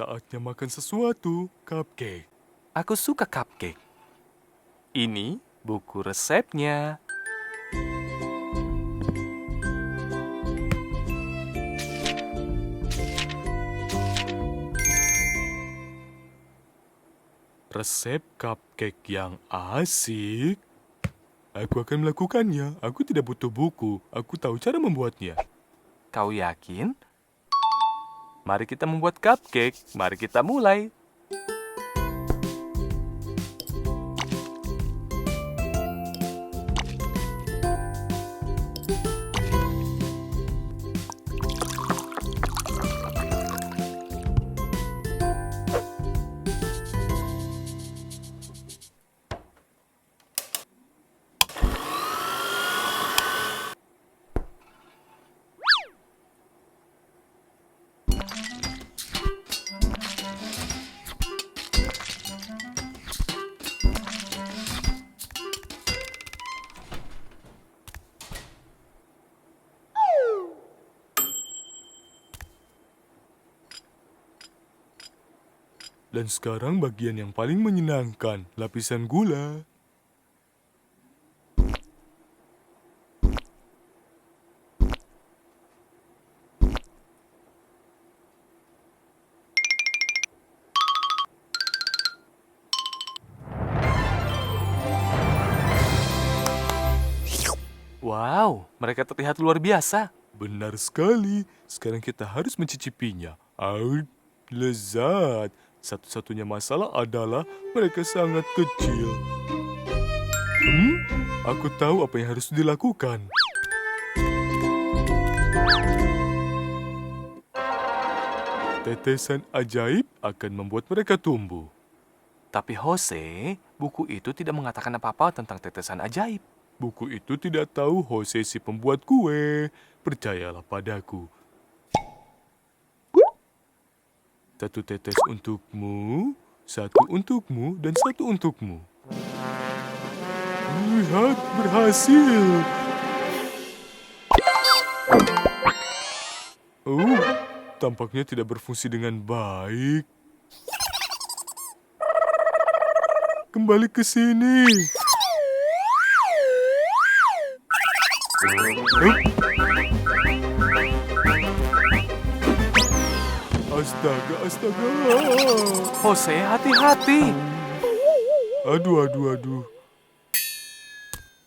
Saatnya makan sesuatu, cupcake. Aku suka cupcake. Ini buku resepnya. Resep cupcake yang asik. Aku akan melakukannya. Aku tidak butuh buku. Aku tahu cara membuatnya. Kau yakin? Mari kita membuat cupcake. Mari kita mulai. Dan sekarang bagian yang paling menyenangkan, lapisan gula. Wow, mereka terlihat luar biasa. Benar sekali. Sekarang kita harus mencicipinya. Lezat. Satu-satunya masalah adalah mereka sangat kecil. Aku tahu apa yang harus dilakukan. Tetesan ajaib akan membuat mereka tumbuh. Tapi Jose, buku itu tidak mengatakan apa-apa tentang tetesan ajaib. Buku itu tidak tahu Jose si pembuat kue. Percayalah padaku. Satu tetes untukmu, satu untukmu, dan satu untukmu. Lihat, berhasil. Oh, tampaknya tidak berfungsi dengan baik. Kembali ke sini. Astaga. Jose, hati-hati. Aduh.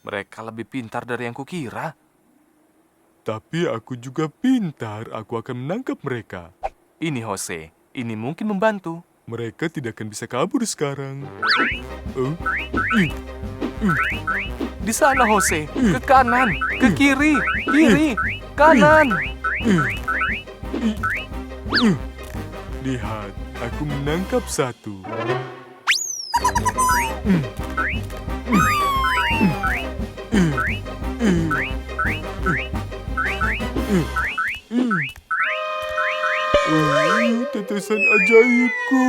Mereka lebih pintar dari yang kukira. Tapi aku juga pintar. Aku akan menangkap mereka. Ini Jose, ini mungkin membantu. Mereka tidak akan bisa kabur sekarang. Di sana Jose, ke kanan, ke kiri, kanan. Lihat, aku menangkap satu. Tetesan ajaibku.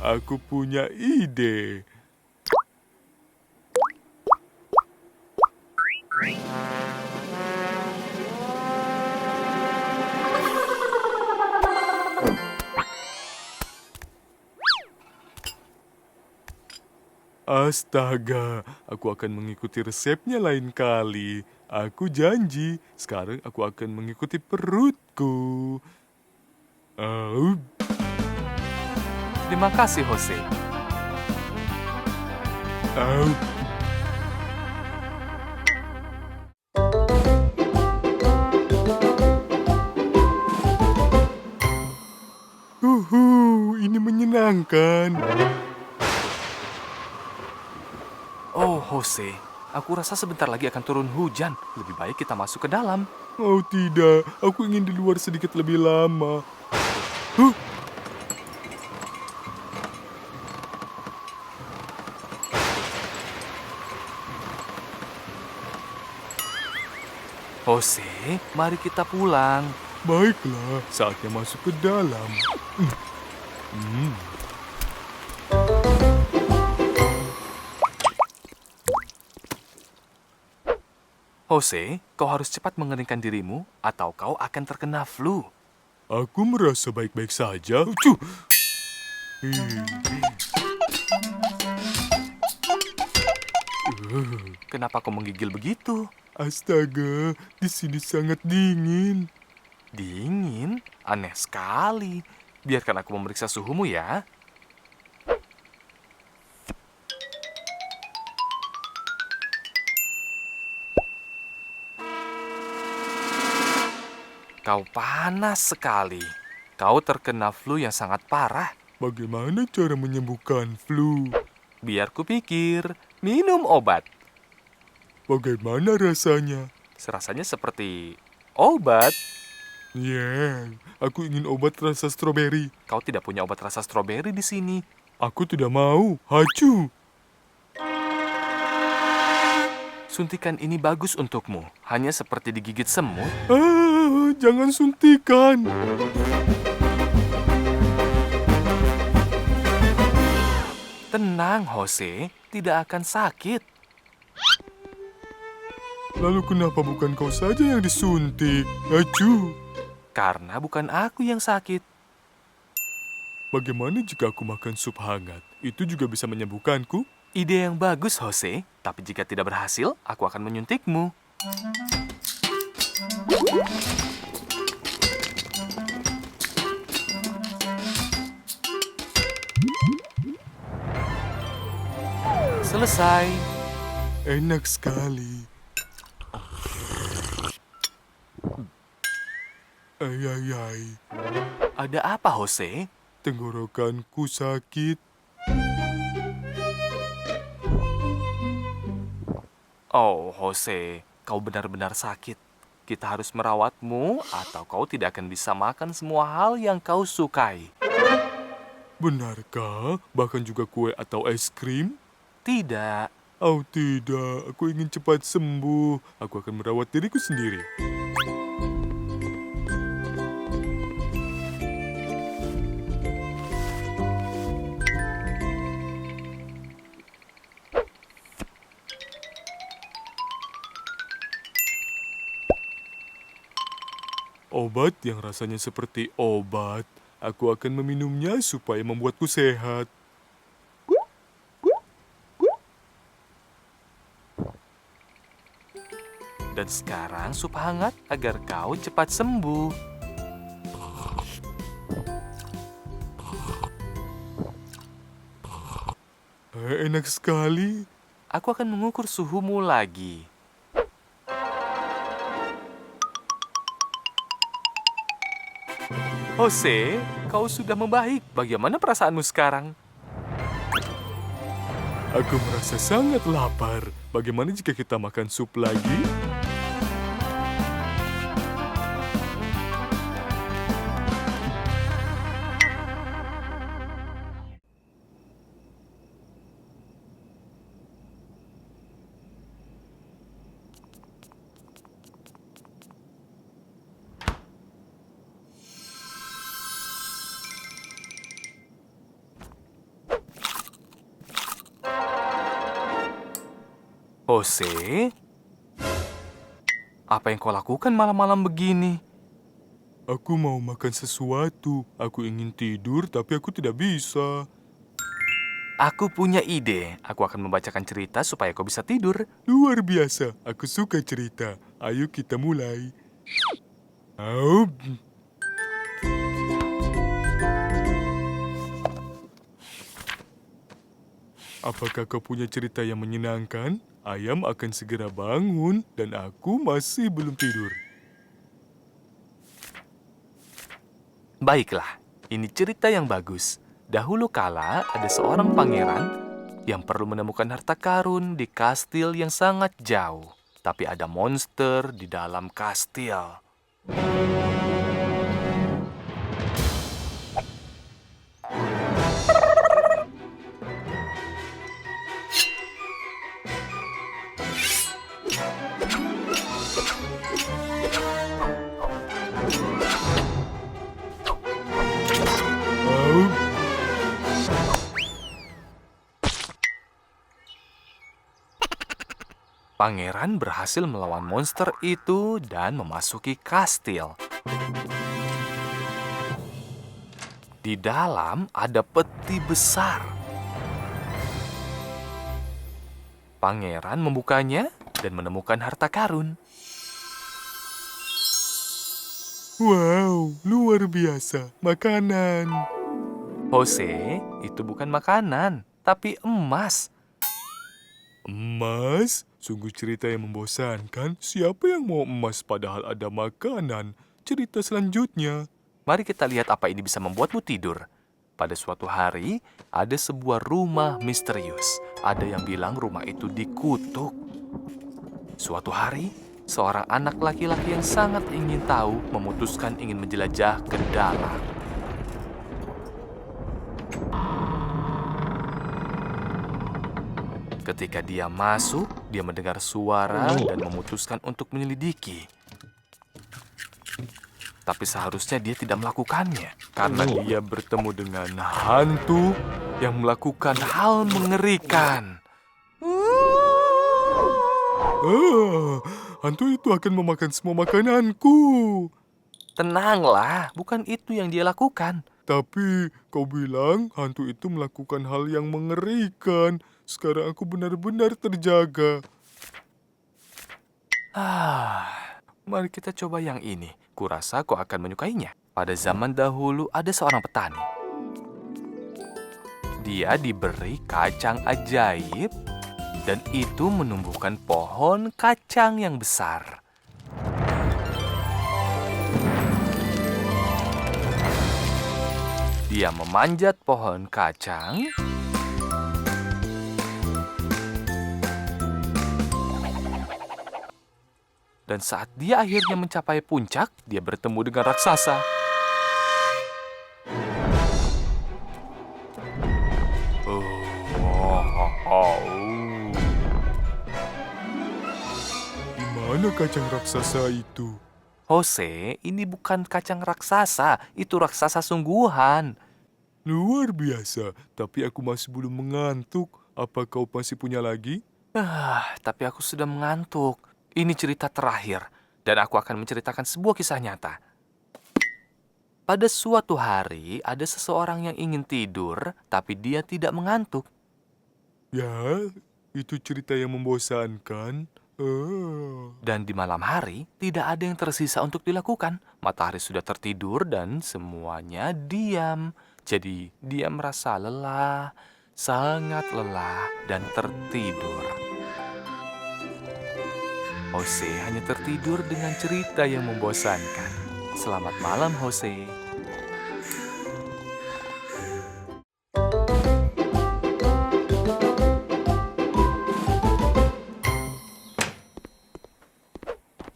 Aku punya ide. Astaga, aku akan mengikuti resepnya lain kali. Aku janji, sekarang aku akan mengikuti perutku. Terima kasih Jose. Ini menyenangkan. Oh Jose, aku rasa sebentar lagi akan turun hujan. Lebih baik kita masuk ke dalam. Oh tidak, aku ingin di luar sedikit lebih lama. Jose, mari kita pulang. Baiklah, saatnya masuk ke dalam. Jose, kau harus cepat mengeringkan dirimu atau kau akan terkena flu. Aku merasa baik-baik saja. Cuh. Kenapa kau menggigil begitu? Astaga, di sini sangat dingin. Dingin? Aneh sekali. Biarkan aku memeriksa suhumu ya. Kau panas sekali. Kau terkena flu yang sangat parah. Bagaimana cara menyembuhkan flu? Biar kupikir, minum obat. Bagaimana rasanya? Rasanya seperti obat. Aku ingin obat rasa stroberi. Kau tidak punya obat rasa stroberi di sini. Aku tidak mau. Hacu. Suntikan ini bagus untukmu. Hanya seperti digigit semut. Jangan suntikan. Tenang, Jose. Tidak akan sakit. Lalu kenapa bukan kau saja yang disuntik? Hacu. Karena bukan aku yang sakit. Bagaimana jika aku makan sup hangat? Itu juga bisa menyembuhkanku? Ide yang bagus, Jose. Tapi jika tidak berhasil, aku akan menyuntikmu. Selesai. Enak sekali. Ay. Ada apa, Jose? Tenggorokanku sakit. Oh, Jose, kau benar-benar sakit. Kita harus merawatmu atau kau tidak akan bisa makan semua hal yang kau sukai. Benarkah? Bahkan juga kue atau es krim? Tidak. Oh tidak, aku ingin cepat sembuh. Aku akan merawat diriku sendiri. Obat yang rasanya seperti obat. Aku akan meminumnya supaya membuatku sehat. Dan sekarang sup hangat agar kau cepat sembuh. Enak sekali. Aku akan mengukur suhumu lagi. Jose, kau sudah membaik. Bagaimana perasaanmu sekarang? Aku merasa sangat lapar. Bagaimana jika kita makan sup lagi? Jose? Apa yang kau lakukan malam-malam begini? Aku mau makan sesuatu. Aku ingin tidur, tapi aku tidak bisa. Aku punya ide. Aku akan membacakan cerita supaya kau bisa tidur. Luar biasa. Aku suka cerita. Ayo kita mulai. Au. Apakah kau punya cerita yang menyenangkan? Ayam akan segera bangun dan aku masih belum tidur. Baiklah, ini cerita yang bagus. Dahulu kala ada seorang pangeran yang perlu menemukan harta karun di kastil yang sangat jauh. Tapi ada monster di dalam kastil. Au. Pangeran berhasil melawan monster itu dan memasuki kastil. Di dalam ada peti besar. Pangeran membukanya dan menemukan harta karun. Wow, luar biasa. Makanan. Jose, itu bukan makanan, tapi emas. Emas? Sungguh cerita yang membosankan. Siapa yang mau emas padahal ada makanan? Cerita selanjutnya. Mari kita lihat apa ini bisa membuatmu tidur. Pada suatu hari, ada sebuah rumah misterius. Ada yang bilang rumah itu dikutuk. Suatu hari, seorang anak laki-laki yang sangat ingin tahu memutuskan ingin menjelajah ke dalam. Ketika dia masuk, dia mendengar suara dan memutuskan untuk menyelidiki. Tapi seharusnya dia tidak melakukannya, karena dia bertemu dengan hantu yang melakukan hal mengerikan. Hantu itu akan memakan semua makananku. Tenanglah, bukan itu yang dia lakukan. Tapi kau bilang hantu itu melakukan hal yang mengerikan. Sekarang aku benar-benar terjaga. Mari kita coba yang ini. Kurasa kau akan menyukainya. Pada zaman dahulu ada seorang petani. Dia diberi kacang ajaib dan itu menumbuhkan pohon kacang yang besar. Dia memanjat pohon kacang dan saat dia akhirnya mencapai puncak, dia bertemu dengan raksasa. Di mana kacang raksasa itu? Jose, ini bukan kacang raksasa, itu raksasa sungguhan. Luar biasa, tapi aku masih belum mengantuk. Apa kau masih punya lagi? Tapi aku sudah mengantuk. Ini cerita terakhir, dan aku akan menceritakan sebuah kisah nyata. Pada suatu hari, ada seseorang yang ingin tidur, tapi dia tidak mengantuk. Ya, itu cerita yang membosankan. Dan di malam hari, tidak ada yang tersisa untuk dilakukan. Matahari sudah tertidur dan semuanya diam. Jadi, dia merasa lelah, sangat lelah, dan tertidur. Jose hanya tertidur dengan cerita yang membosankan. Selamat malam, Jose.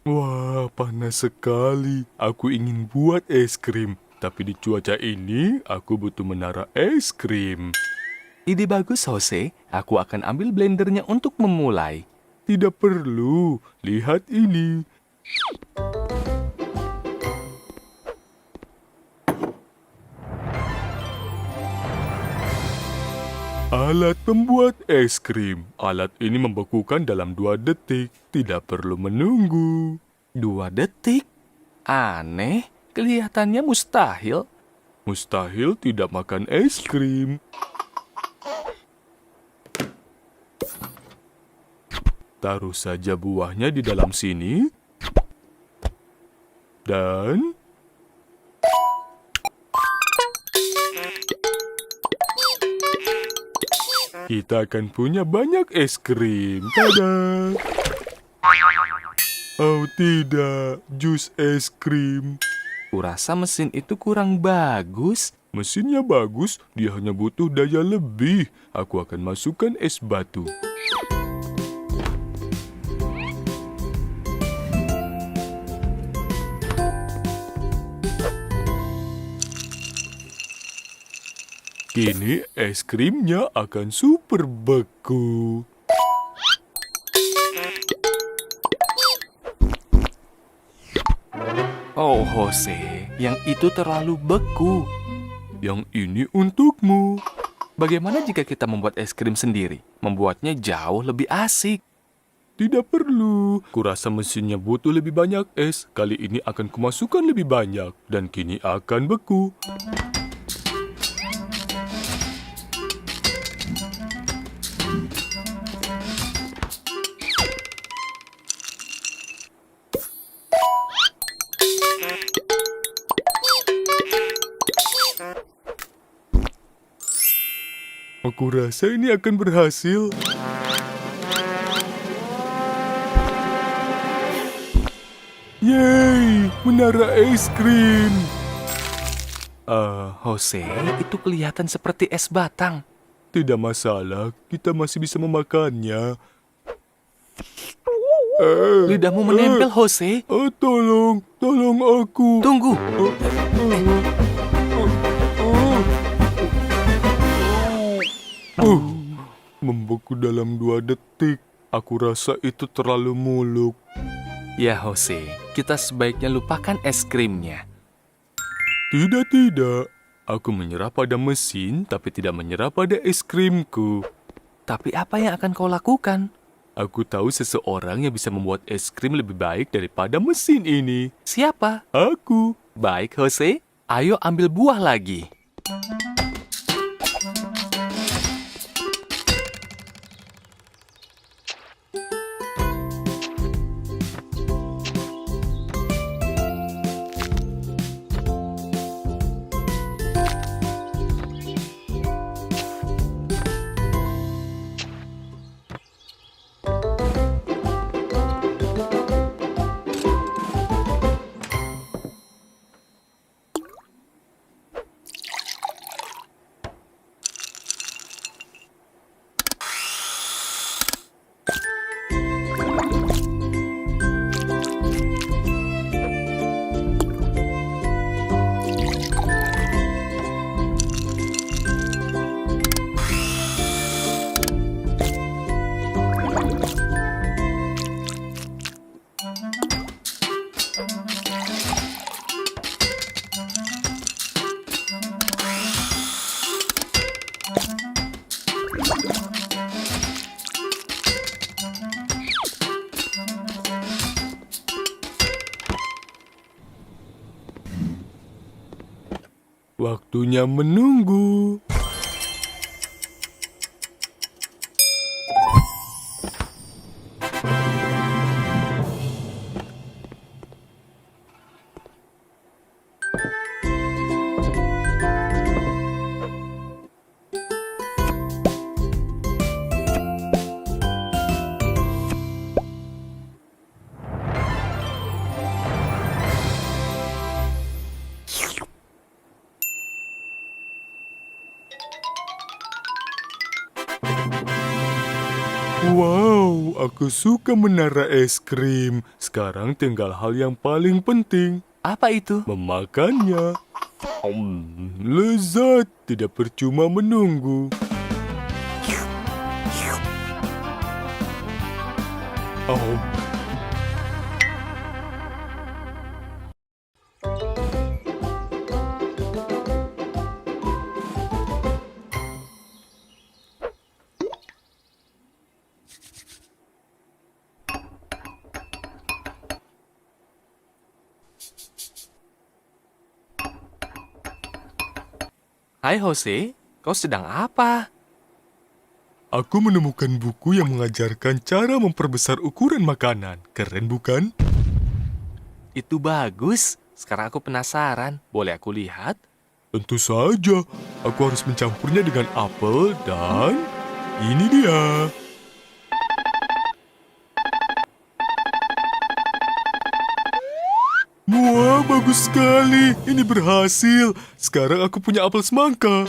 Wah, panas sekali. Aku ingin buat es krim. Tapi di cuaca ini, aku butuh menara es krim. Ide bagus, Jose. Aku akan ambil blendernya untuk memulai. Tidak perlu. Lihat ini. Alat pembuat es krim. Alat ini membekukan dalam 2 detik. Tidak perlu menunggu. 2 detik? Aneh, kelihatannya mustahil. Mustahil tidak makan es krim. Taruh saja buahnya di dalam sini. Dan kita akan punya banyak es krim. Tada! Oh tidak, jus es krim. Kurasa mesin itu kurang bagus. Mesinnya bagus, dia hanya butuh daya lebih. Aku akan masukkan es batu. Kini es krimnya akan super beku. Oh, Jose, yang itu terlalu beku. Yang ini untukmu. Bagaimana jika kita membuat es krim sendiri? Membuatnya jauh lebih asik. Tidak perlu. Kurasa mesinnya butuh lebih banyak es. Kali ini akan kumasukkan lebih banyak. Dan kini akan beku. Aku rasa ini akan berhasil. Yeay, menara es krim. Jose, itu kelihatan seperti es batang. Tidak masalah, kita masih bisa memakannya. Lidahmu menempel, Jose. Tolong aku. Tunggu. Membeku dalam 2 detik. Aku rasa itu terlalu muluk. Ya, Jose, kita sebaiknya lupakan es krimnya. Tidak. Aku menyerah pada mesin, tapi tidak menyerah pada es krimku. Tapi apa yang akan kau lakukan? Aku tahu seseorang yang bisa membuat es krim lebih baik daripada mesin ini. Siapa? Aku. Baik, Jose. Ayo ambil buah lagi. Waktunya menunggu. Wow, aku suka menara es krim. Sekarang tinggal hal yang paling penting. Apa itu? Memakannya. Lezat, tidak percuma menunggu. Oh. Hai Jose, kau sedang apa? Aku menemukan buku yang mengajarkan cara memperbesar ukuran makanan. Keren bukan? Itu bagus. Sekarang aku penasaran. Boleh aku lihat? Tentu saja. Aku harus mencampurnya dengan apel dan ini dia. Wah, bagus sekali. Ini berhasil. Sekarang aku punya apel semangka.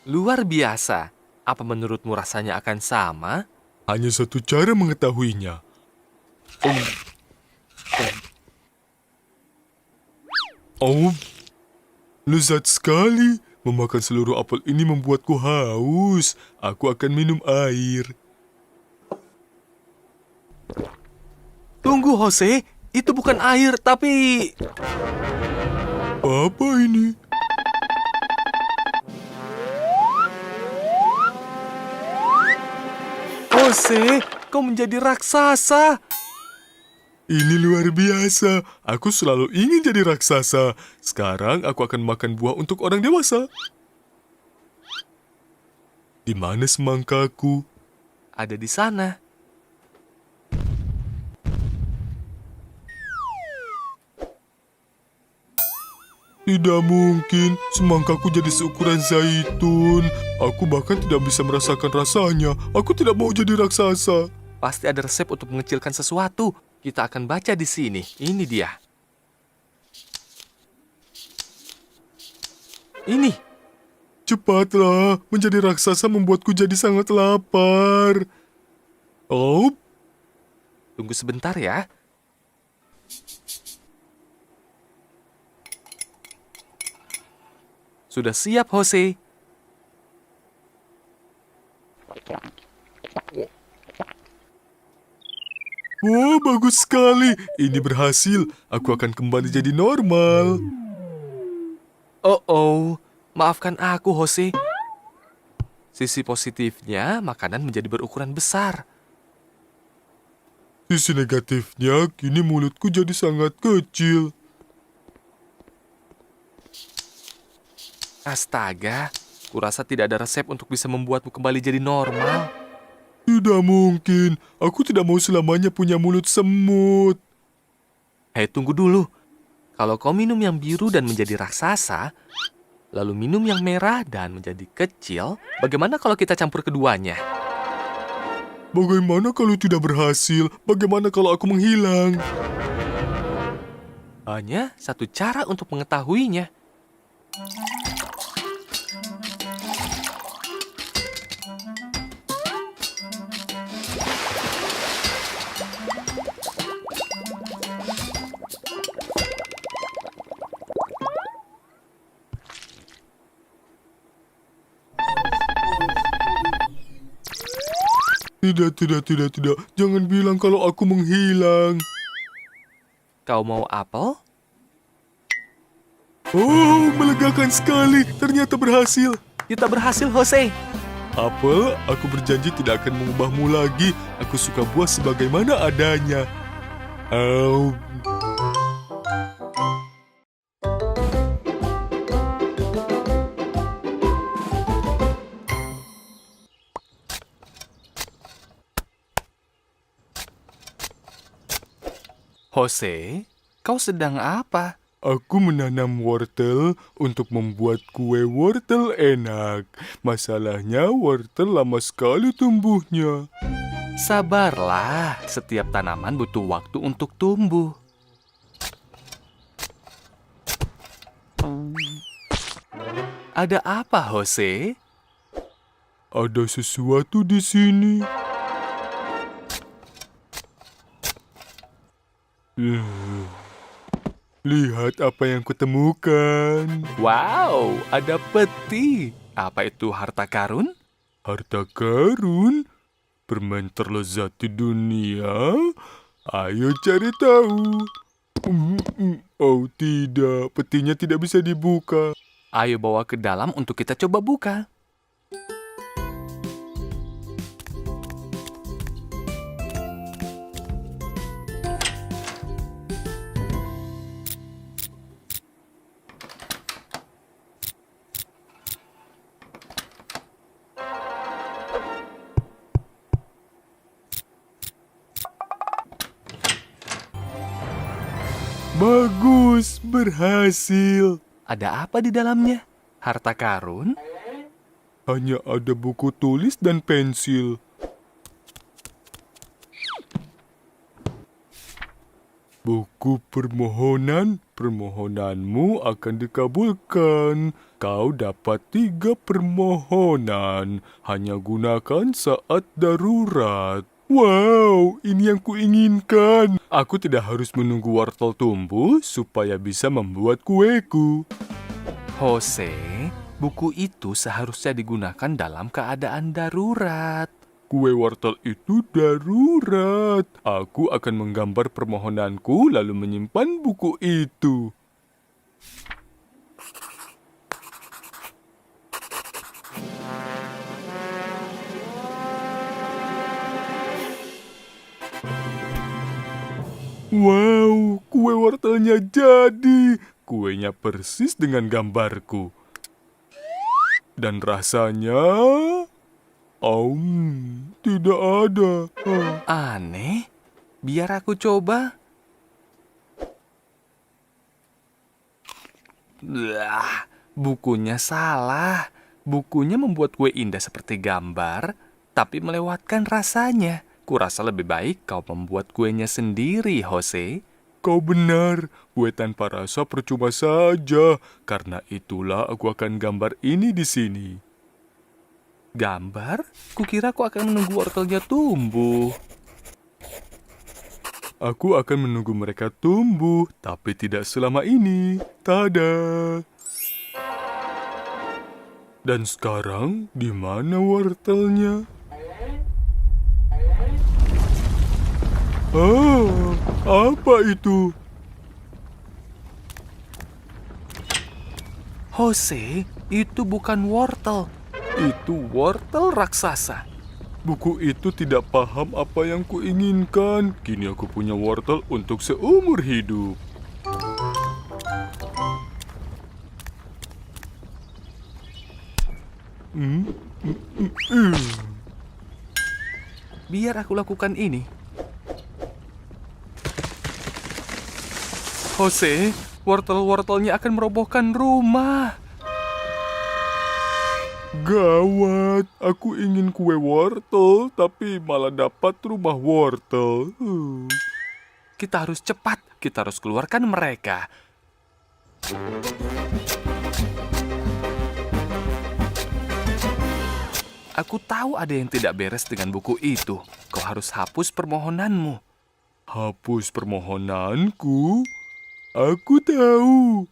Luar biasa. Apa menurutmu rasanya akan sama? Hanya satu cara mengetahuinya. Oh, lezat sekali. Memakan seluruh apel ini membuatku haus. Aku akan minum air. Tunggu Jose, itu bukan air tapi... Apa ini? Jose, kau menjadi raksasa. Ini luar biasa. Aku selalu ingin jadi raksasa. Sekarang aku akan makan buah untuk orang dewasa. Di mana semangkaku? Ada di sana. Tidak mungkin, semangkaku jadi seukuran zaitun. Aku bahkan tidak bisa merasakan rasanya. Aku tidak mau jadi raksasa. Pasti ada resep untuk mengecilkan sesuatu. Kita akan baca di sini. Ini dia. Ini. Cepatlah, menjadi raksasa membuatku jadi sangat lapar. Oh, Tunggu sebentar ya. Sudah siap, Jose. wah, bagus sekali. Ini berhasil. Aku akan kembali jadi normal. Oh, maafkan aku, Jose. Sisi positifnya, makanan menjadi berukuran besar. Sisi negatifnya, kini mulutku jadi sangat kecil. Astaga, kurasa tidak ada resep untuk bisa membuatmu kembali jadi normal. Tidak mungkin. Aku tidak mau selamanya punya mulut semut. Hei, tunggu dulu. Kalau kau minum yang biru dan menjadi raksasa, lalu minum yang merah dan menjadi kecil, bagaimana kalau kita campur keduanya? Bagaimana kalau tidak berhasil? Bagaimana kalau aku menghilang? Hanya satu cara untuk mengetahuinya. Tidak. Jangan bilang kalau aku menghilang. Kau mau apel? Oh, melegakan sekali. Ternyata berhasil. Kita berhasil, Jose. Apel, aku berjanji tidak akan mengubahmu lagi. Aku suka buah sebagaimana adanya. Oh, Jose, kau sedang apa? aku menanam wortel untuk membuat kue wortel enak. Masalahnya wortel lama sekali tumbuhnya. Sabarlah, setiap tanaman butuh waktu untuk tumbuh. Ada apa, Jose? Ada sesuatu di sini. Lihat apa yang kutemukan. Wow, ada peti. Apa itu harta karun? Harta karun? Permen terlezat di dunia? Ayo cari tahu. Oh tidak, petinya tidak bisa dibuka. Ayo bawa ke dalam untuk kita coba buka. Bagus, berhasil. Ada apa di dalamnya? Harta karun? Hanya ada buku tulis dan pensil. Buku permohonan, permohonanmu akan dikabulkan. Kau dapat 3 permohonan. Hanya gunakan saat darurat. Wow, ini yang kuinginkan. Aku tidak harus menunggu wortel tumbuh supaya bisa membuat kueku. Jose, buku itu seharusnya digunakan dalam keadaan darurat. Kue wortel itu darurat. Aku akan menggambar permohonanku lalu menyimpan buku itu. Wow, kue wortelnya jadi. Kuenya persis dengan gambarku. Dan rasanya... tidak ada. Aneh. Biar aku coba. Bukunya salah. Bukunya membuat kue indah seperti gambar, tapi melewatkan rasanya. Kurasa lebih baik kau membuat kuenya sendiri, Jose. Kau benar, kue tanpa rasa percuma saja. Karena itulah aku akan gambar ini di sini. Gambar? Kukira kau akan menunggu wortelnya tumbuh. Aku akan menunggu mereka tumbuh, tapi tidak selama ini. Tada! Dan sekarang, di mana wortelnya? Apa itu? Jose, itu bukan wortel. Itu wortel raksasa. Buku itu tidak paham apa yang kuinginkan. Kini aku punya wortel untuk seumur hidup. Biar aku lakukan ini. Jose, wortel-wortelnya akan merobohkan rumah. Gawat, aku ingin kue wortel, tapi malah dapat rumah wortel. Kita harus cepat, kita harus keluarkan mereka. Aku tahu ada yang tidak beres dengan buku itu. Kau harus hapus permohonanmu. Hapus permohonanku? Aku tahu.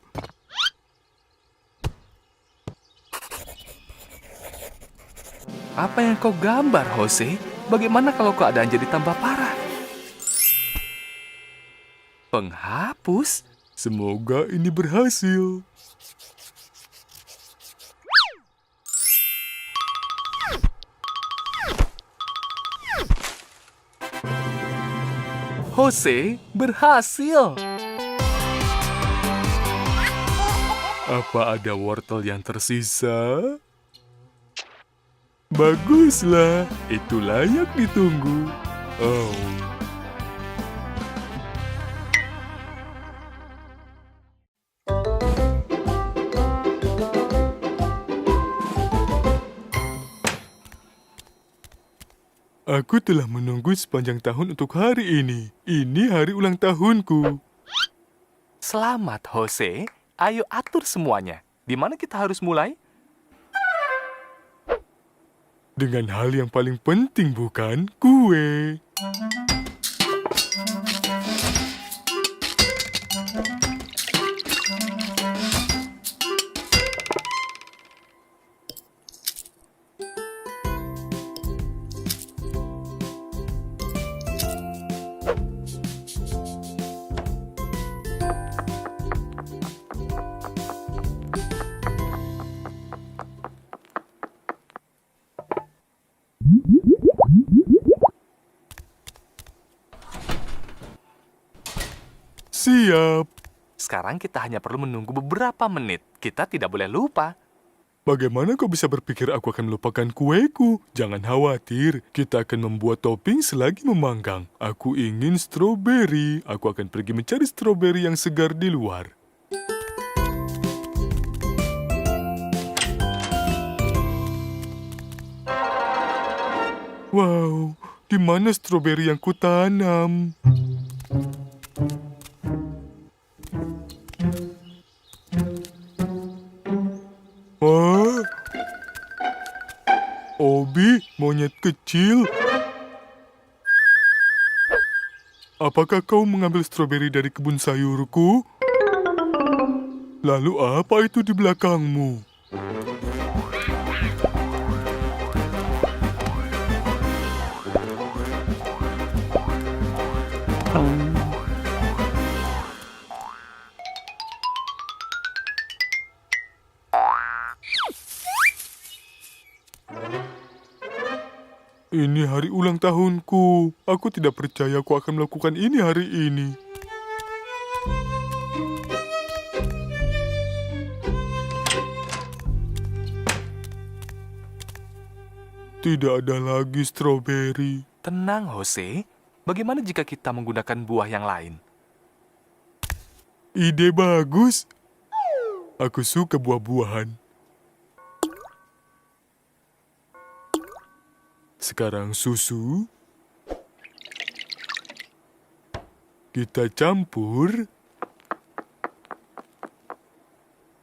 Apa yang kau gambar, Jose? Bagaimana kalau keadaan jadi tambah parah? Penghapus? Semoga ini berhasil. Jose, berhasil! Apa ada wortel yang tersisa? Baguslah, itu layak ditunggu. Aku telah menunggu sepanjang tahun untuk hari ini. Ini hari ulang tahunku. Selamat, Jose. Ayo atur semuanya. Di mana kita harus mulai? Dengan hal yang paling penting, bukan? Kue. Siap. Sekarang kita hanya perlu menunggu beberapa menit. Kita tidak boleh lupa. Bagaimana kau bisa berpikir aku akan melupakan kueku? Jangan khawatir, kita akan membuat topping selagi memanggang. Aku ingin stroberi. Aku akan pergi mencari stroberi yang segar di luar. Wow, di mana stroberi yang kutanam? Obi, monyet kecil. Apakah kau mengambil stroberi dari kebun sayurku? Lalu apa itu di belakangmu? Ini hari ulang tahunku. Aku tidak percaya aku akan melakukan ini hari ini. Tidak ada lagi stroberi. Tenang, Jose. Bagaimana jika kita menggunakan buah yang lain? Ide bagus. Aku suka buah-buahan. Sekarang susu. Kita campur.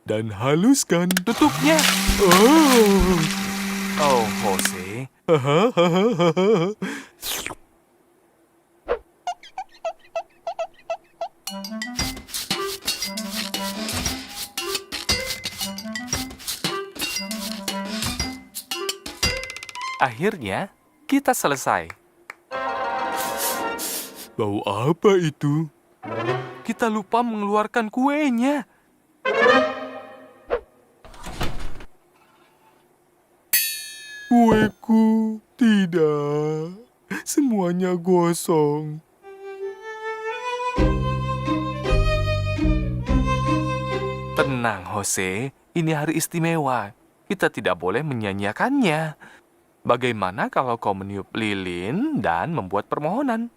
Dan haluskan. Tutupnya. Oh. Oh, Jose. Hahaha. Akhirnya, kita selesai. Bau apa itu? Kita lupa mengeluarkan kuenya. Kueku tidak. Semuanya gosong. Tenang, Jose. Ini hari istimewa. Kita tidak boleh menyanyiakannya. Bagaimana kalau kau meniup lilin dan membuat permohonan?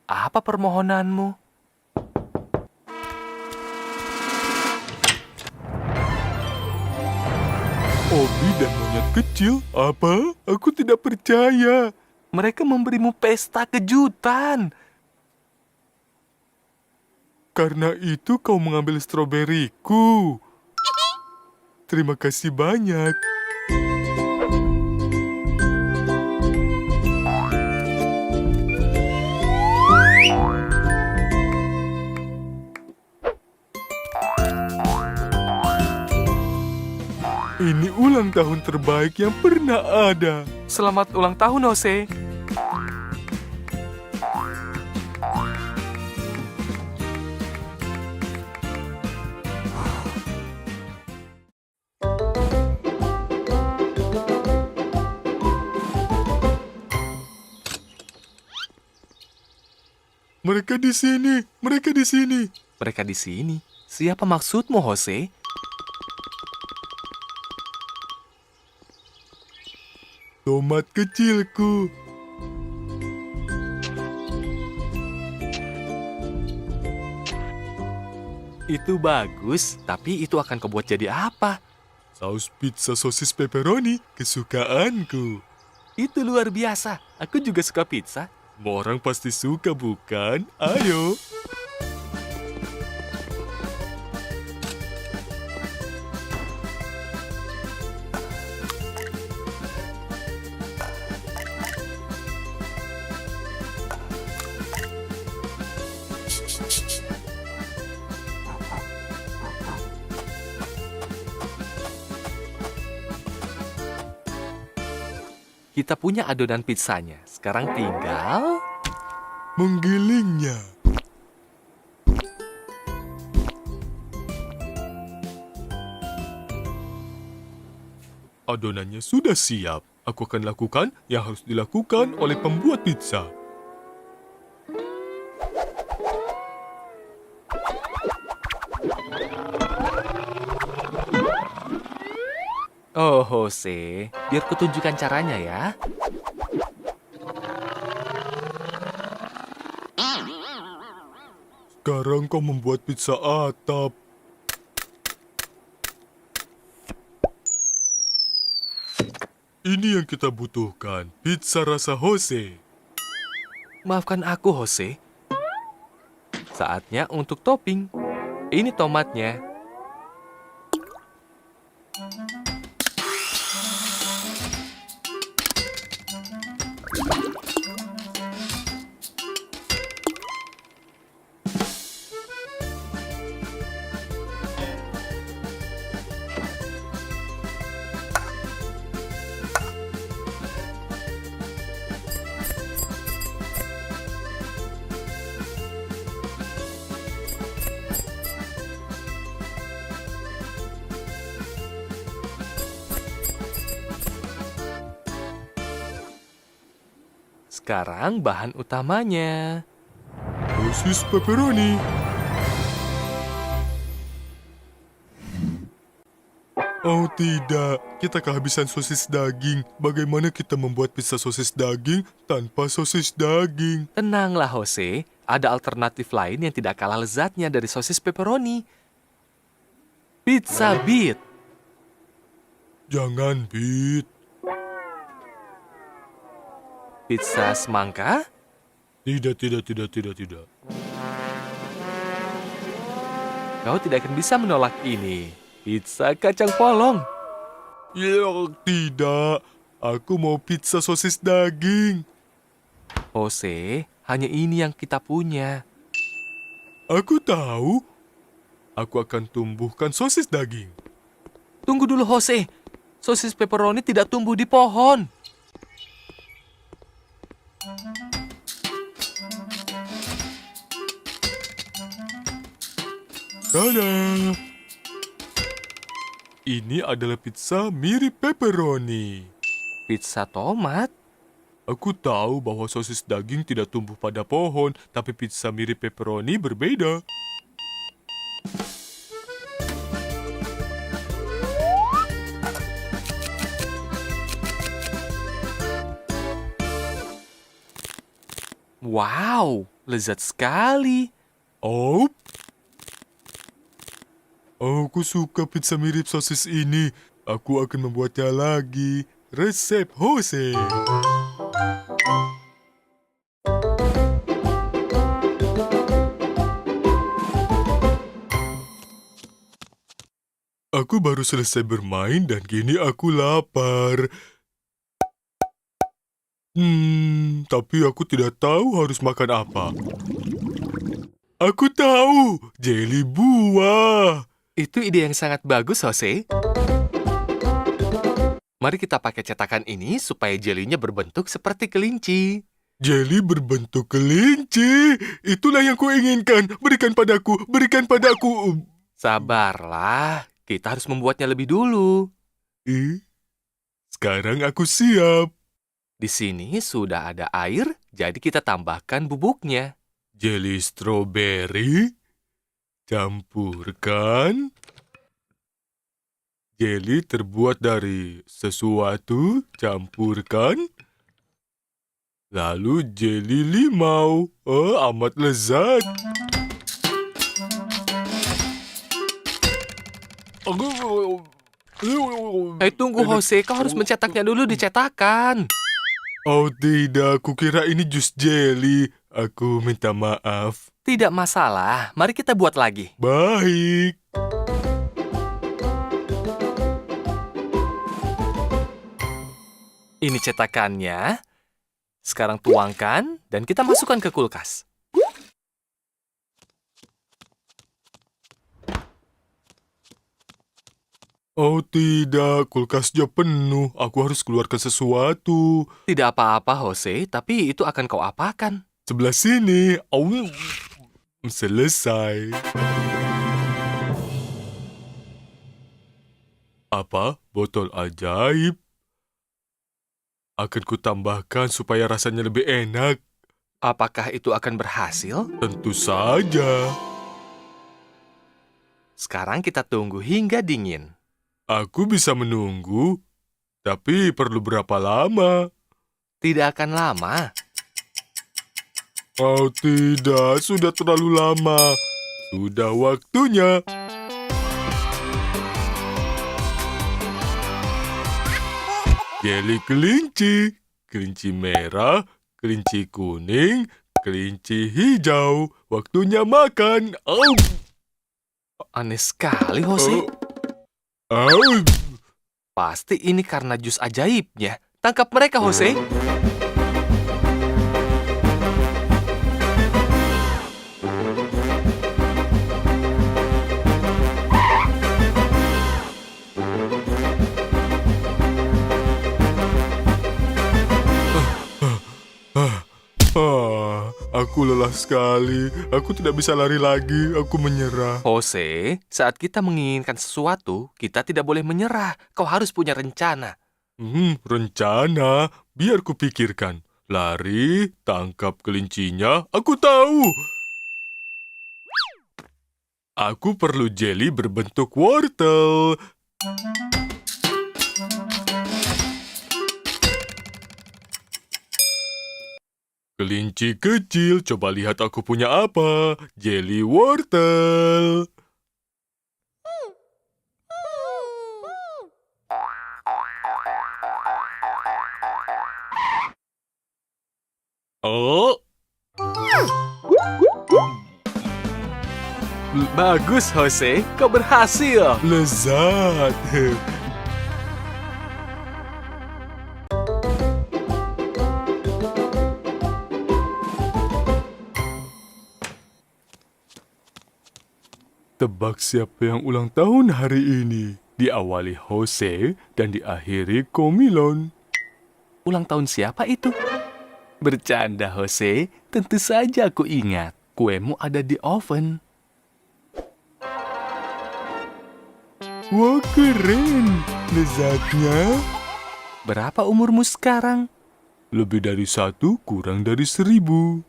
Apa permohonanmu? Obi dan monyet kecil? Apa? Aku tidak percaya. Mereka memberimu pesta kejutan. Karena itu kau mengambil stroberiku. Terima kasih banyak. Ini ulang tahun terbaik yang pernah ada. Selamat ulang tahun, Jose. Mereka di sini, mereka di sini. Mereka di sini. Siapa maksudmu, Jose? Tomat kecilku. Itu bagus, tapi itu akan kau buat jadi apa? Saus pizza sosis pepperoni kesukaanku. Itu luar biasa. Aku juga suka pizza. Semua orang pasti suka, bukan? Ayo. Kita punya adonan pizzanya. Sekarang tinggal... Menggilingnya. Adonannya sudah siap. Aku akan lakukan yang harus dilakukan oleh pembuat pizza. Oh, Jose. Biar kutunjukkan caranya ya. Sekarang kau membuat pizza atap. Ini yang kita butuhkan, pizza rasa Jose. Maafkan aku, Jose. Saatnya untuk topping. Ini tomatnya. Sekarang bahan utamanya. Sosis pepperoni. Oh tidak, kita kehabisan sosis daging. Bagaimana kita membuat pizza sosis daging tanpa sosis daging? Tenanglah, Jose. Ada alternatif lain yang tidak kalah lezatnya dari sosis pepperoni. Pizza beet. Jangan, Pete. Pizza semangka? Tidak. Kau tidak akan bisa menolak ini. Pizza kacang polong. Ya, tidak. Aku mau pizza sosis daging. Jose, hanya ini yang kita punya. Aku tahu. Aku akan tumbuhkan sosis daging. Tunggu dulu, Jose. Sosis pepperoni tidak tumbuh di pohon. Tada! Ini adalah pizza mirip pepperoni. Pizza tomat? Aku tahu bahwa sosis daging tidak tumbuh pada pohon, tapi pizza mirip pepperoni berbeda. Wow, lezat sekali. Oh, aku suka pizza mirip sosis ini. Aku akan membuatnya lagi. Resep Jose. Aku baru selesai bermain dan kini aku lapar. Tapi aku tidak tahu harus makan apa. Aku tahu, jeli buah. Itu ide yang sangat bagus, Jose. Mari kita pakai cetakan ini supaya jelinya berbentuk seperti kelinci. Jeli berbentuk kelinci. Itulah yang kuinginkan. Berikan padaku, berikan padaku. Sabarlah, kita harus membuatnya lebih dulu. Sekarang aku siap. Di sini sudah ada air, jadi kita tambahkan bubuknya. Jeli stroberi. Campurkan. Jeli terbuat dari sesuatu, campurkan. Lalu jeli limau. Oh, amat lezat. Tunggu, Jose, kau harus mencetaknya dulu di cetakan. Oh tidak, kukira ini jus jeli. Aku minta maaf. Tidak masalah, mari kita buat lagi. Baik. Ini cetakannya. Sekarang tuangkan dan kita masukkan ke kulkas. Oh tidak, kulkasnya penuh. Aku harus keluarkan sesuatu. Tidak apa-apa, Jose, tapi itu akan kau apakan? Sebelah sini. Oh, selesai. Apa? Botol ajaib? Akan kutambahkan supaya rasanya lebih enak. Apakah itu akan berhasil? Tentu saja. Sekarang kita tunggu hingga dingin. Aku bisa menunggu, tapi perlu berapa lama? Tidak akan lama. Oh tidak, sudah terlalu lama. Sudah waktunya. Jeli kelinci, kelinci merah, kelinci kuning, kelinci hijau. Waktunya makan. Oh, Aneh sekali, Jose. oh. Pasti ini karena jus ajaibnya. Tangkap mereka, Jose. Aku lelah sekali. Aku tidak bisa lari lagi. Aku menyerah. Jose, saat kita menginginkan sesuatu, kita tidak boleh menyerah. Kau harus punya rencana. Rencana. Biar kupikirkan. Lari, tangkap kelincinya. Aku tahu. Aku perlu jeli berbentuk wortel. Kelinci kecil, coba lihat aku punya apa. Jelly wortel. Oh, Bagus, Jose. Kau berhasil. lezat. Tebak siapa yang ulang tahun hari ini. Diawali Jose dan diakhiri Komilon. Ulang tahun siapa itu? Bercanda, Jose. Tentu saja aku ingat. Kuemu ada di oven. Wah, keren. Lezatnya. Berapa umurmu sekarang? Lebih dari 1, kurang dari 1000.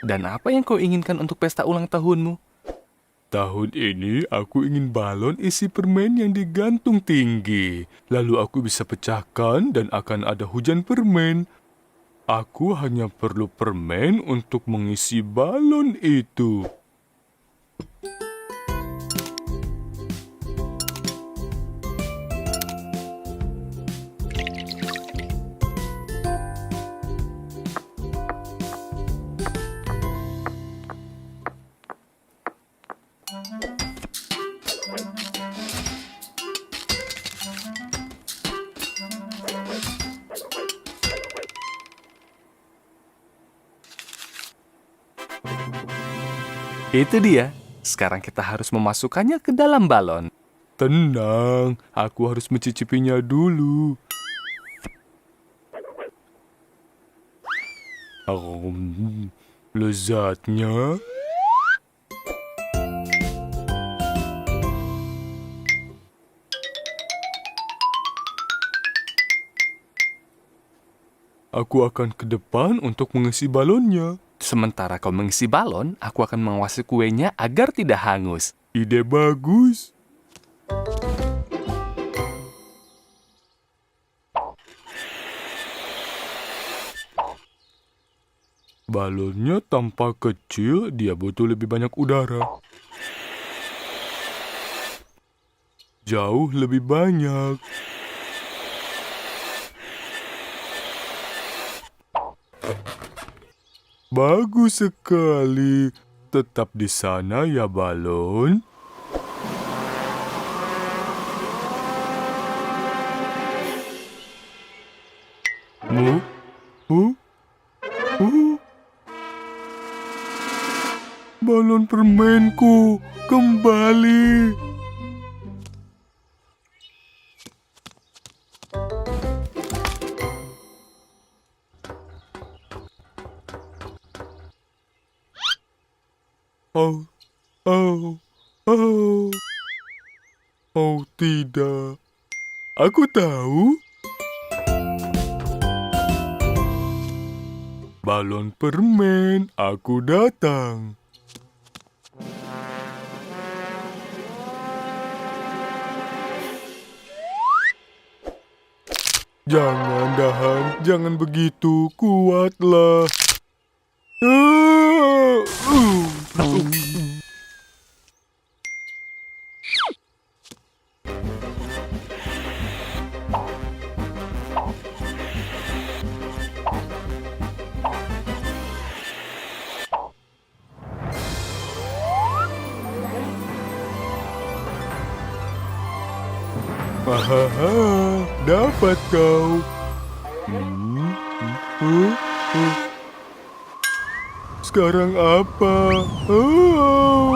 Dan apa yang kau inginkan untuk pesta ulang tahunmu? Tahun ini aku ingin balon isi permen yang digantung tinggi. Lalu aku bisa pecahkan dan akan ada hujan permen. Aku hanya perlu permen untuk mengisi balon itu. Itu dia. Sekarang kita harus memasukkannya ke dalam balon. Tenang, aku harus mencicipinya dulu. Lezatnya. Aku akan ke depan untuk mengisi balonnya. Sementara kau mengisi balon, aku akan mengawasi kuenya agar tidak hangus. Ide bagus. Balonnya tampak kecil, dia butuh lebih banyak udara. Jauh lebih banyak. Bagus sekali. Tetap di sana ya, balon. Balon permenku kembali. Oh, oh, oh. Oh, tidak. Aku tahu. Balon permen, aku datang. Jangan, Dahan. Jangan begitu. Kuatlah. Ah, Hahaha, dapat kau. Sekarang apa? Oh.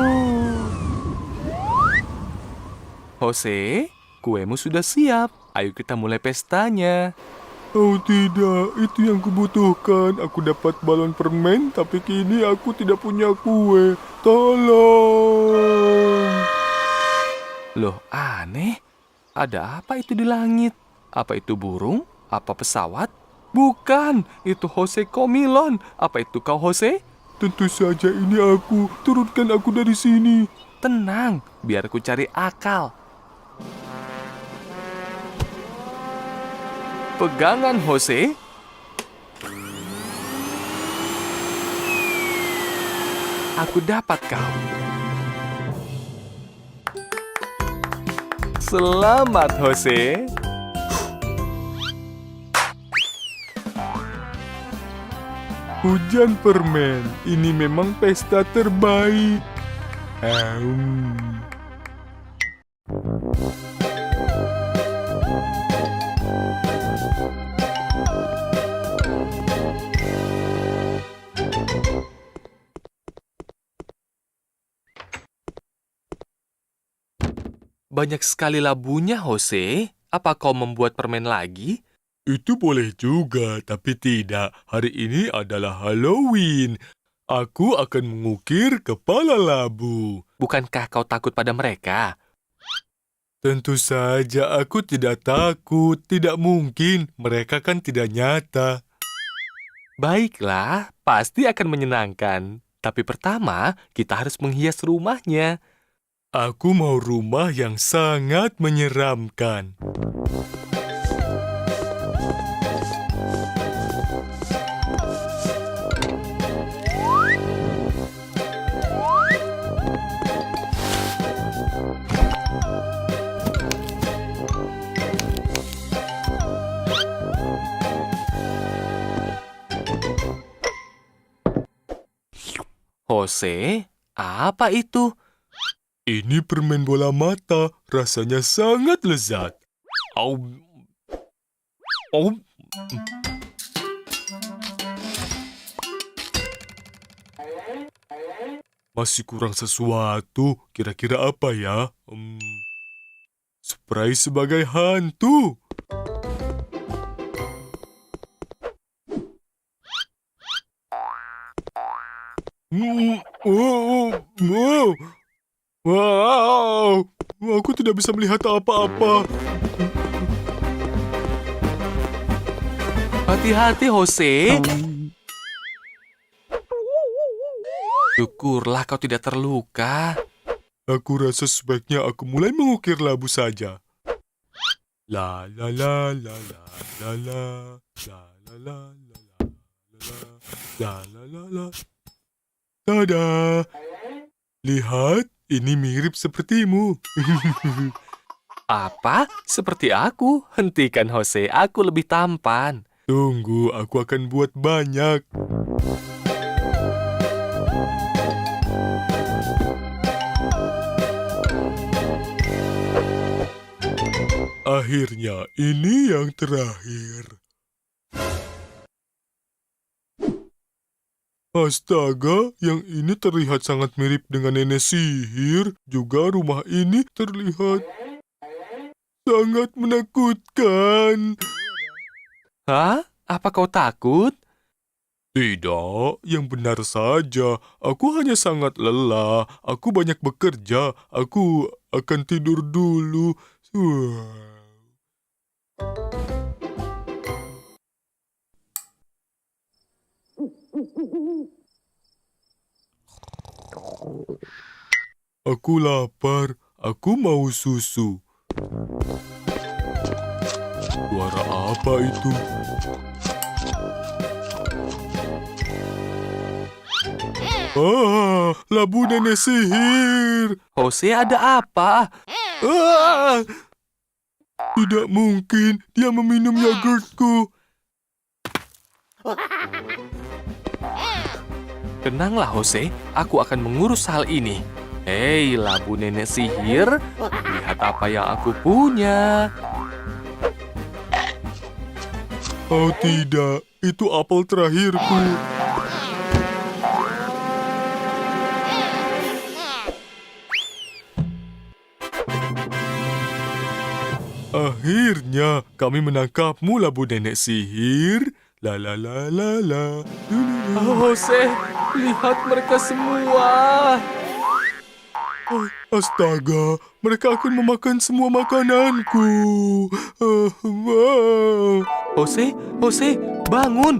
Jose, kuemu sudah siap. Ayo kita mulai pestanya. Oh tidak, itu yang kubutuhkan. Aku dapat balon permen, tapi kini aku tidak punya kue. Tolong. Loh, aneh. Ada apa itu di langit? Apa itu burung? Apa pesawat? Bukan, itu Jose Komilon. Apa itu kau, Jose? Tentu saja ini aku. Turunkan aku dari sini. Tenang, biar aku cari akal. Pegangan, Jose. Aku dapat kau. Selamat, Jose. Hujan permen, ini memang pesta terbaik. Aum. Banyak sekali labunya, Jose. Apa kau membuat permen lagi? Itu boleh juga, tapi tidak. Hari ini adalah Halloween. Aku akan mengukir kepala labu. Bukankah kau takut pada mereka? Tentu saja aku tidak takut. Tidak mungkin. Mereka kan tidak nyata. Baiklah, pasti akan menyenangkan. Tapi pertama, kita harus menghias rumahnya. Aku mau rumah yang sangat menyeramkan. Jose, apa itu? Ini permen bola mata, rasanya sangat lezat. Au. Au. Masih kurang sesuatu, kira-kira apa ya? Spray sebagai hantu. Wow. Wow, aku tidak bisa melihat apa-apa. Hati-hati, Jose. Syukurlah kau tidak terluka. Aku rasa sebaiknya aku mulai mengukir labu saja. La la la la la la la la la la la la la la. Tada! Lihat, ini mirip sepertimu. Apa? Seperti aku? Hentikan, Jose. Aku lebih tampan. Tunggu, aku akan buat banyak. Akhirnya, ini yang terakhir. Astaga, yang ini terlihat sangat mirip dengan nenek sihir. Juga rumah ini terlihat sangat menakutkan. Hah? Apa kau takut? Tidak, yang benar saja. Aku hanya sangat lelah. Aku banyak bekerja. Aku akan tidur dulu. Aku lapar. Aku mau susu. Suara apa itu? Ah, labu nenek sihir. Jose, ada apa? Ah, tidak mungkin dia meminum yogurtku. Tenanglah, Jose. Aku akan mengurus hal ini. Hei, labu nenek sihir. Lihat apa yang aku punya. Oh tidak, itu apel terakhirku. Akhirnya, kami menangkapmu, labu nenek sihir. La la la la la. Oh, Jose, lihat mereka semua. Oh, astaga, mereka akan memakan semua makananku. Wow. Jose, bangun.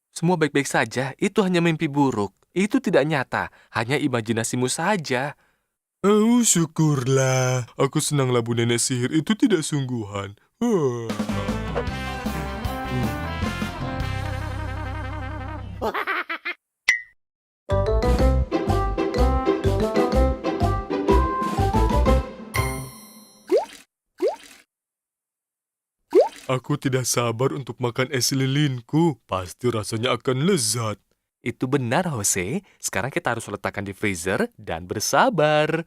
Semua baik-baik saja. Itu hanya mimpi buruk. Itu tidak nyata. Hanya imajinasimu saja. Oh, syukurlah. Aku senang labu nenek sihir itu tidak sungguhan. Aku tidak sabar untuk makan es lilinku. Pasti rasanya akan lezat. Itu benar, Jose. Sekarang kita harus letakkan di freezer dan bersabar.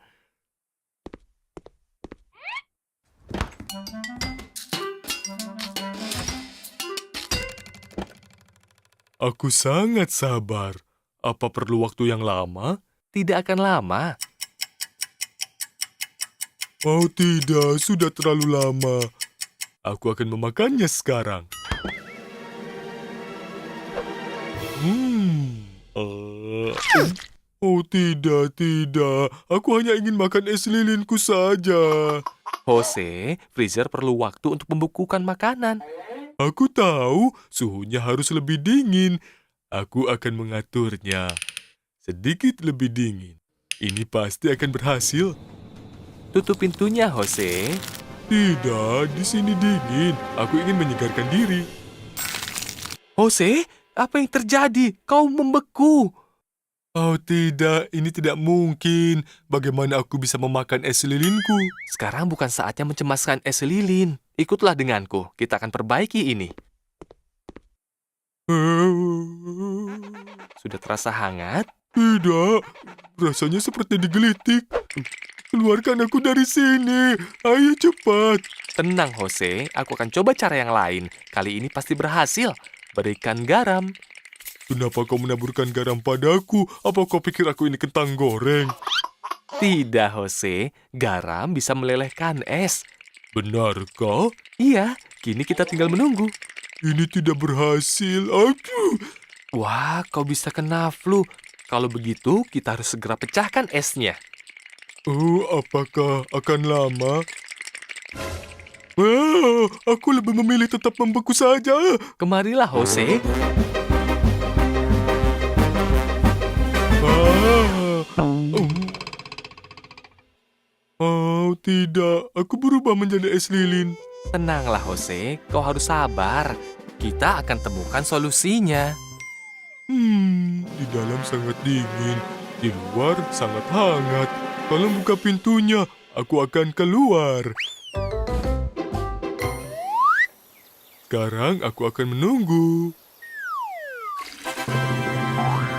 Aku sangat sabar. Apa perlu waktu yang lama? Tidak akan lama. Oh tidak, sudah terlalu lama. Aku akan memakannya sekarang. Oh tidak, tidak. Aku hanya ingin makan es lilinku saja. Jose, freezer perlu waktu untuk membekukan makanan. Aku tahu suhunya harus lebih dingin. Aku akan mengaturnya. Sedikit lebih dingin. Ini pasti akan berhasil. Tutup pintunya, Jose. Tidak, di sini dingin. Aku ingin menyegarkan diri. Jose, apa yang terjadi? Kau membeku. Oh tidak, ini tidak mungkin. Bagaimana aku bisa memakan es lilinku? Sekarang bukan saatnya mencemaskan es lilin. Ikutlah denganku, kita akan perbaiki ini. Sudah terasa hangat? Tidak, rasanya seperti digelitik. Keluarkan aku dari sini. Ayo cepat. Tenang, Jose. Aku akan coba cara yang lain. Kali ini pasti berhasil. Berikan garam. Kenapa kau menaburkan garam padaku? Apa kau pikir aku ini kentang goreng? Tidak, Jose. Garam bisa melelehkan es. Benarkah? Iya, kini kita tinggal menunggu. Ini tidak berhasil. Aduh. Wah, kau bisa kena flu. Kalau begitu, kita harus segera pecahkan esnya. Oh, apakah akan lama? Aku lebih memilih tetap membeku saja. Kemarilah, Jose. Oh, tidak. Aku berubah menjadi es lilin. Tenanglah, Jose. Kau harus sabar. Kita akan temukan solusinya. Di dalam sangat dingin. Di luar sangat hangat. Tolong buka pintunya. Aku akan keluar. Sekarang aku akan menunggu.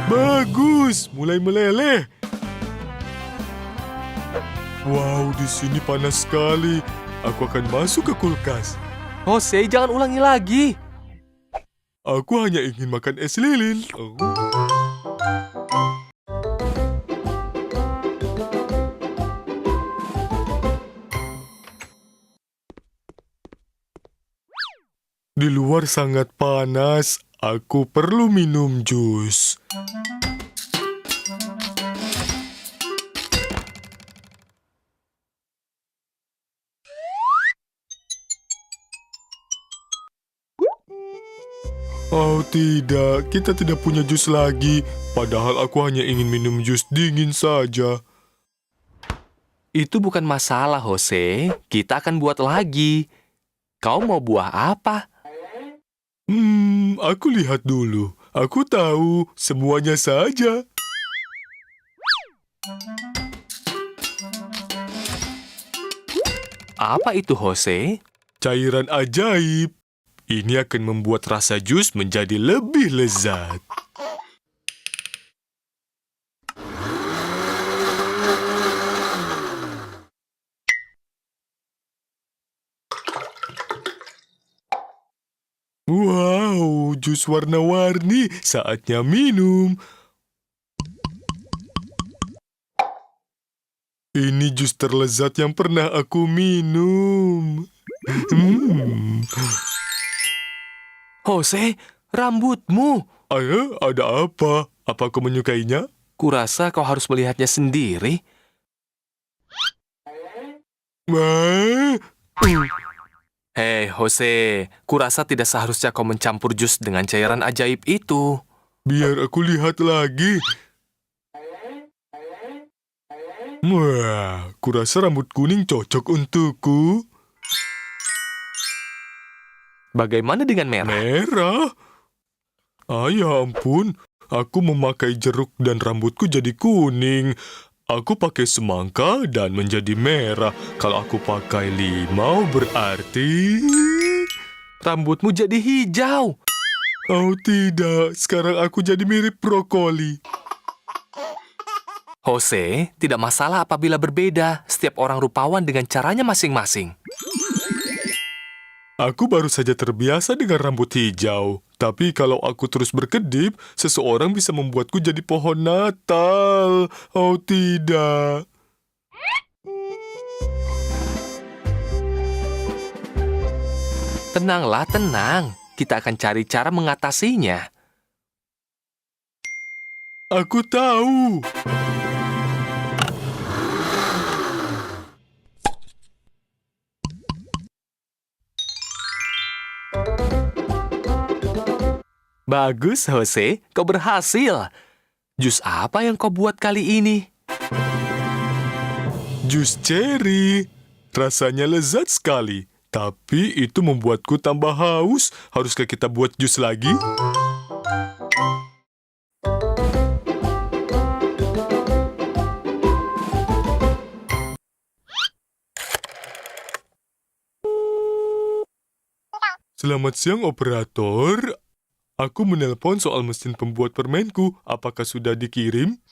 Bagus, mulai meleleh. Wow, di sini panas sekali. Aku akan masuk ke kulkas. Jose, jangan ulangi lagi. Aku hanya ingin makan es lilin. Di luar sangat panas. Aku perlu minum jus. Oh tidak, kita tidak punya jus lagi. Padahal aku hanya ingin minum jus dingin saja. Itu bukan masalah, Jose. Kita akan buat lagi. Kau mau buah apa? Aku lihat dulu. Aku tahu, semuanya saja. Apa itu, Jose? Cairan ajaib. Ini akan membuat rasa jus menjadi lebih lezat. Wow, jus warna-warni. Saatnya minum. Ini jus terlezat yang pernah aku minum. Jose, rambutmu. Ayo, ada apa? Apa kau menyukainya? Kurasa kau harus melihatnya sendiri. Wah, Hei, Jose. Kurasa tidak seharusnya kau mencampur jus dengan cairan ajaib itu. biar aku lihat lagi. Wah, kurasa rambut kuning cocok untukku. Bagaimana dengan merah? Merah? Ah, ya ampun. Aku memakai jeruk dan rambutku jadi kuning. Aku pakai semangka dan menjadi merah. Kalau aku pakai limau berarti... Rambutmu jadi hijau. Oh tidak, sekarang aku jadi mirip brokoli. Jose, tidak masalah apabila berbeda. Setiap orang rupawan dengan caranya masing-masing. Aku baru saja terbiasa dengan rambut hijau. Tapi kalau aku terus berkedip, seseorang bisa membuatku jadi pohon Natal. Oh tidak. Tenanglah, tenang. Kita akan cari cara mengatasinya. Aku tahu. Bagus, Jose. Kau berhasil. Jus apa yang kau buat kali ini? Jus cherry. Rasanya lezat sekali. Tapi itu membuatku tambah haus. Haruskah kita buat jus lagi? Selamat siang, operator. Aku menelpon soal mesin pembuat permenku. Apakah sudah dikirim?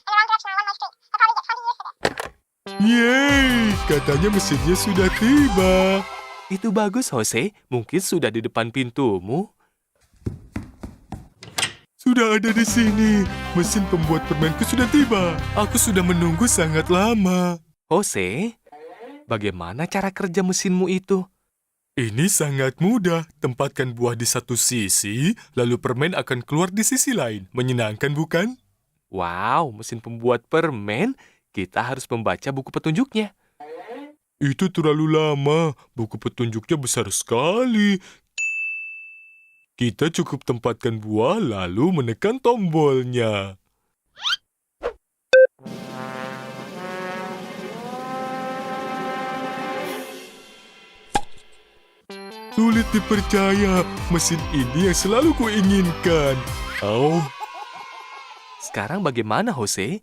Yeay, katanya mesinnya sudah tiba. Itu bagus, Jose. Mungkin sudah di depan pintumu. Sudah ada di sini. Mesin pembuat permenku sudah tiba. Aku sudah menunggu sangat lama. Jose, bagaimana cara kerja mesinmu itu? Ini sangat mudah. Tempatkan buah di satu sisi, lalu permen akan keluar di sisi lain. Menyenangkan, bukan? Wow, mesin pembuat permen. Kita harus membaca buku petunjuknya. Itu terlalu lama. Buku petunjuknya besar sekali. Kita cukup tempatkan buah, lalu menekan tombolnya. Sulit dipercaya, mesin ini yang selalu kuinginkan. Oh, Sekarang bagaimana, Jose?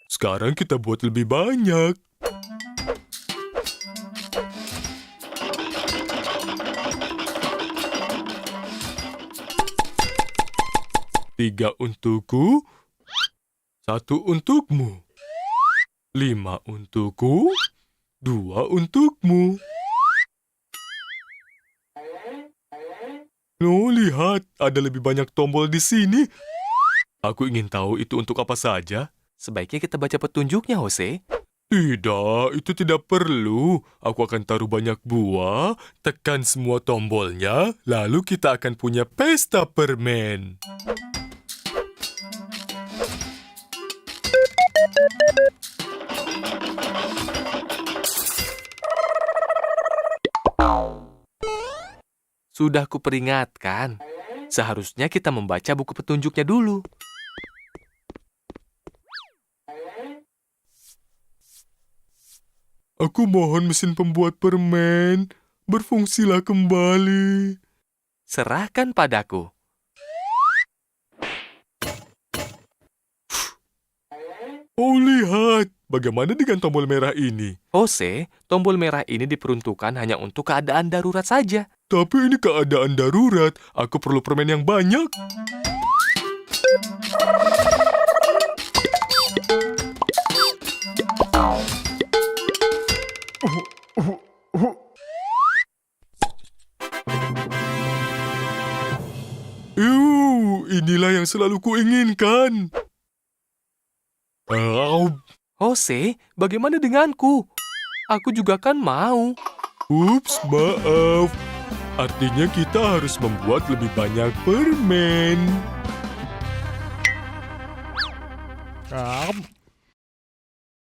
sekarang kita buat lebih banyak. Tiga untukku, satu untukmu. 5 untukku, 2 untukmu. Oh, lihat, ada lebih banyak tombol di sini. Aku ingin tahu itu untuk apa saja. Sebaiknya kita baca petunjuknya, Jose. Tidak, itu tidak perlu. Aku akan taruh banyak buah, tekan semua tombolnya, lalu kita akan punya pesta permen. Sudah kuperingatkan. Seharusnya kita membaca buku petunjuknya dulu. Aku mohon mesin pembuat permen, berfungsilah kembali. Serahkan padaku. Oh, lihat, bagaimana dengan tombol merah ini? Jose, tombol merah ini diperuntukkan hanya untuk keadaan darurat saja. Tapi ini keadaan darurat, aku perlu permen yang banyak. Inilah yang selalu kuinginkan. Jose, bagaimana denganku? Aku juga kan mau. Ups, maaf. Artinya kita harus membuat lebih banyak permen.